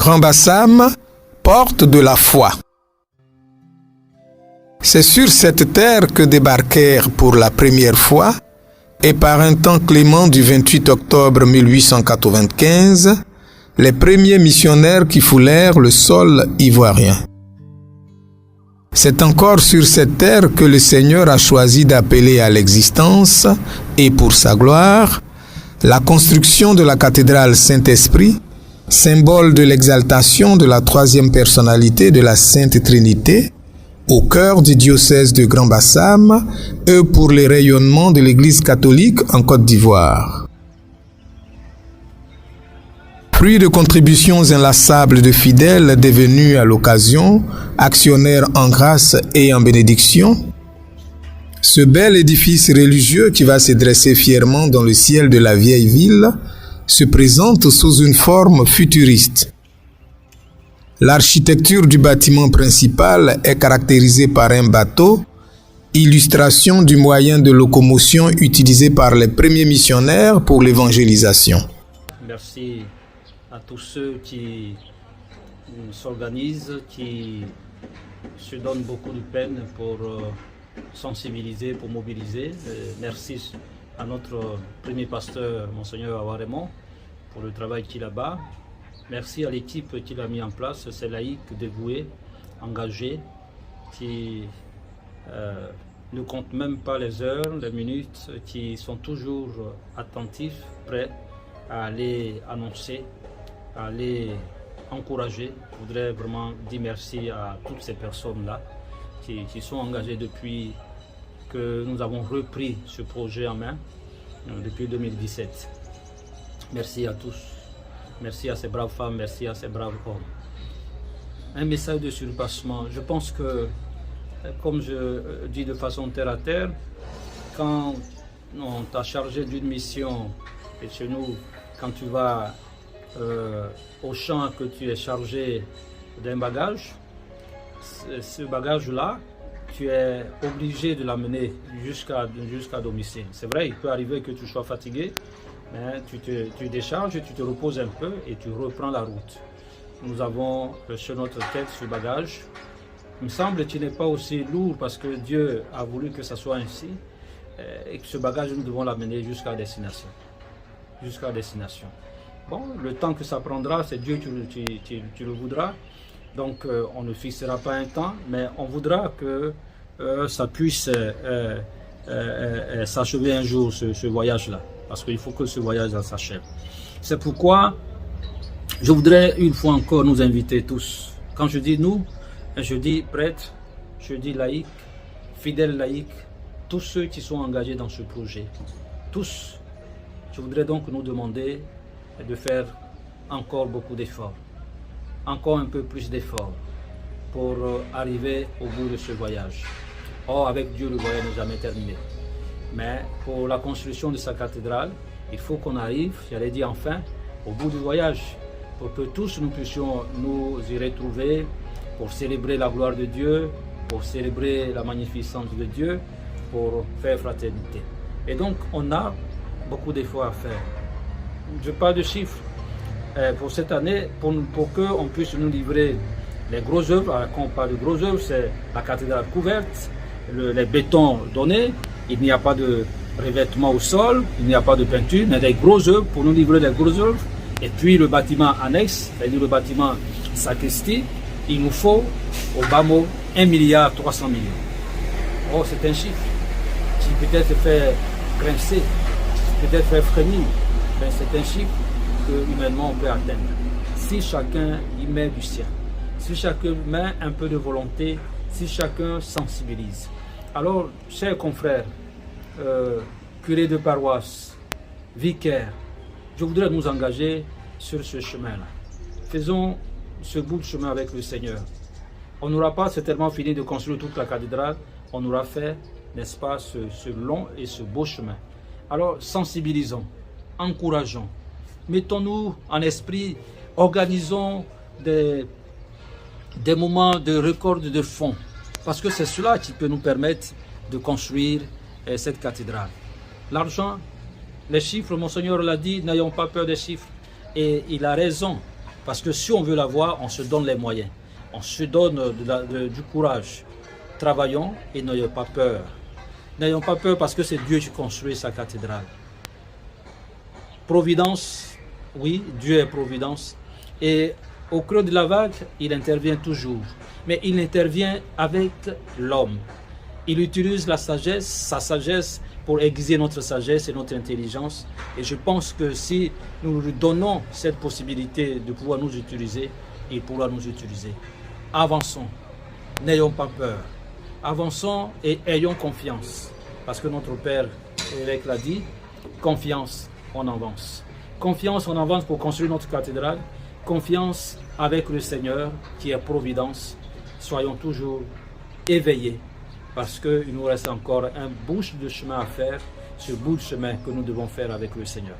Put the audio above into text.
Grand Bassam, porte de la foi. C'est sur cette terre que débarquèrent pour la première fois, et par un temps clément du 28 octobre 1895, les premiers missionnaires qui foulèrent le sol ivoirien. C'est encore sur cette terre que le Seigneur a choisi d'appeler à l'existence, et pour sa gloire, la construction de la cathédrale Saint-Esprit, symbole de l'exaltation de la troisième personnalité de la Sainte Trinité, au cœur du diocèse de Grand Bassam et pour les rayonnements de l'Église catholique en Côte d'Ivoire. Fruit de contributions inlassables de fidèles devenus à l'occasion actionnaires en grâce et en bénédiction, ce bel édifice religieux qui va se dresser fièrement dans le ciel de la vieille ville se présente sous une forme futuriste. L'architecture du bâtiment principal est caractérisée par un bateau, illustration du moyen de locomotion utilisé par les premiers missionnaires pour l'évangélisation. Merci à tous ceux qui s'organisent, qui se donnent beaucoup de peine pour sensibiliser, pour mobiliser. Merci à notre premier pasteur, Monseigneur Awaremon, pour le travail qu'il a bas. Merci à l'équipe qu'il a mis en place, ces laïcs dévoués, engagés, qui ne comptent même pas les heures, les minutes, qui sont toujours attentifs, prêts à aller annoncer, à aller encourager. Je voudrais vraiment dire merci à toutes ces personnes-là qui sont engagées depuis que nous avons repris ce projet en main, depuis 2017. Merci à tous. Merci à ces braves femmes, merci à ces braves hommes. Un message de surpassement. Je pense que, comme je dis de façon terre à terre, quand on t'a chargé d'une mission, et chez nous, quand tu vas au champ, que tu es chargé d'un bagage, ce bagage-là, tu es obligé de l'amener jusqu'à domicile. C'est vrai, il peut arriver que tu sois fatigué, mais tu décharges, tu te reposes un peu et tu reprends la route. Nous avons sur notre tête ce bagage. Il me semble qu'il n'est pas aussi lourd parce que Dieu a voulu que ça soit ainsi et que ce bagage, nous devons l'amener jusqu'à destination. Jusqu'à destination. Bon, le temps que ça prendra, c'est Dieu tu le voudras. Donc on ne fixera pas un temps, mais on voudra que ça puisse s'achever un jour, ce voyage-là. Parce qu'il faut que ce voyage s'achève. C'est pourquoi je voudrais une fois encore nous inviter tous. Quand je dis nous, je dis prêtres, je dis laïcs, fidèles laïcs, tous ceux qui sont engagés dans ce projet. Tous. Je voudrais donc nous demander de faire encore beaucoup d'efforts. Encore un peu plus d'efforts pour arriver au bout de ce voyage. Or, avec Dieu, le voyage n'est jamais terminé. Mais pour la construction de sa cathédrale, il faut qu'on arrive, j'allais dire enfin, au bout du voyage, pour que tous nous puissions nous y retrouver, pour célébrer la gloire de Dieu, pour célébrer la magnificence de Dieu, pour faire fraternité. Et donc, on a beaucoup d'efforts à faire. Je parle de chiffres. Pour cette année, pour qu'on puisse nous livrer les grosses œuvres. Alors, quand on parle de grosses œuvres, c'est la cathédrale couverte, les bétons donnés, il n'y a pas de revêtement au sol, il n'y a pas de peinture, mais des grosses œuvres pour nous livrer des grosses œuvres. Et puis le bâtiment annexe, c'est-à-dire le bâtiment sacristie, il nous faut au bas mot 1,3 milliard. Oh, c'est un chiffre qui peut-être fait grincer, peut-être fait frémir, mais c'est un chiffre que humainement on peut atteindre. Si chacun y met du sien, si chacun met un peu de volonté, si chacun sensibilise. Alors, chers confrères, curés de paroisse, vicaires, je voudrais nous engager sur ce chemin-là. Faisons ce bout de chemin avec le Seigneur. On n'aura pas certainement fini de construire toute la cathédrale, on aura fait, n'est-ce pas, ce long et ce beau chemin. Alors, sensibilisons, encourageons, mettons-nous en esprit, organisons des moments de récolte de fonds, parce que c'est cela qui peut nous permettre de construire cette cathédrale. L'argent, les chiffres, Monseigneur l'a dit, n'ayons pas peur des chiffres. Et il a raison. Parce que si on veut la voir, on se donne les moyens. On se donne du courage. Travaillons et n'ayons pas peur. N'ayons pas peur parce que c'est Dieu qui construit sa cathédrale. Providence, oui, Dieu est providence. Et au creux de la vague, il intervient toujours. Mais il intervient avec l'homme. Il utilise la sagesse, sa sagesse, pour aiguiser notre sagesse et notre intelligence. Et je pense que si nous lui donnons cette possibilité de pouvoir nous utiliser, il pourra nous utiliser. Avançons, n'ayons pas peur. Avançons et ayons confiance. Parce que notre Père, l'évêque l'a dit, confiance, on avance. Confiance, on avance pour construire notre cathédrale. Confiance avec le Seigneur qui est providence. Soyons toujours éveillés. Parce qu'il nous reste encore un bout de chemin à faire, ce bout de chemin que nous devons faire avec le Seigneur.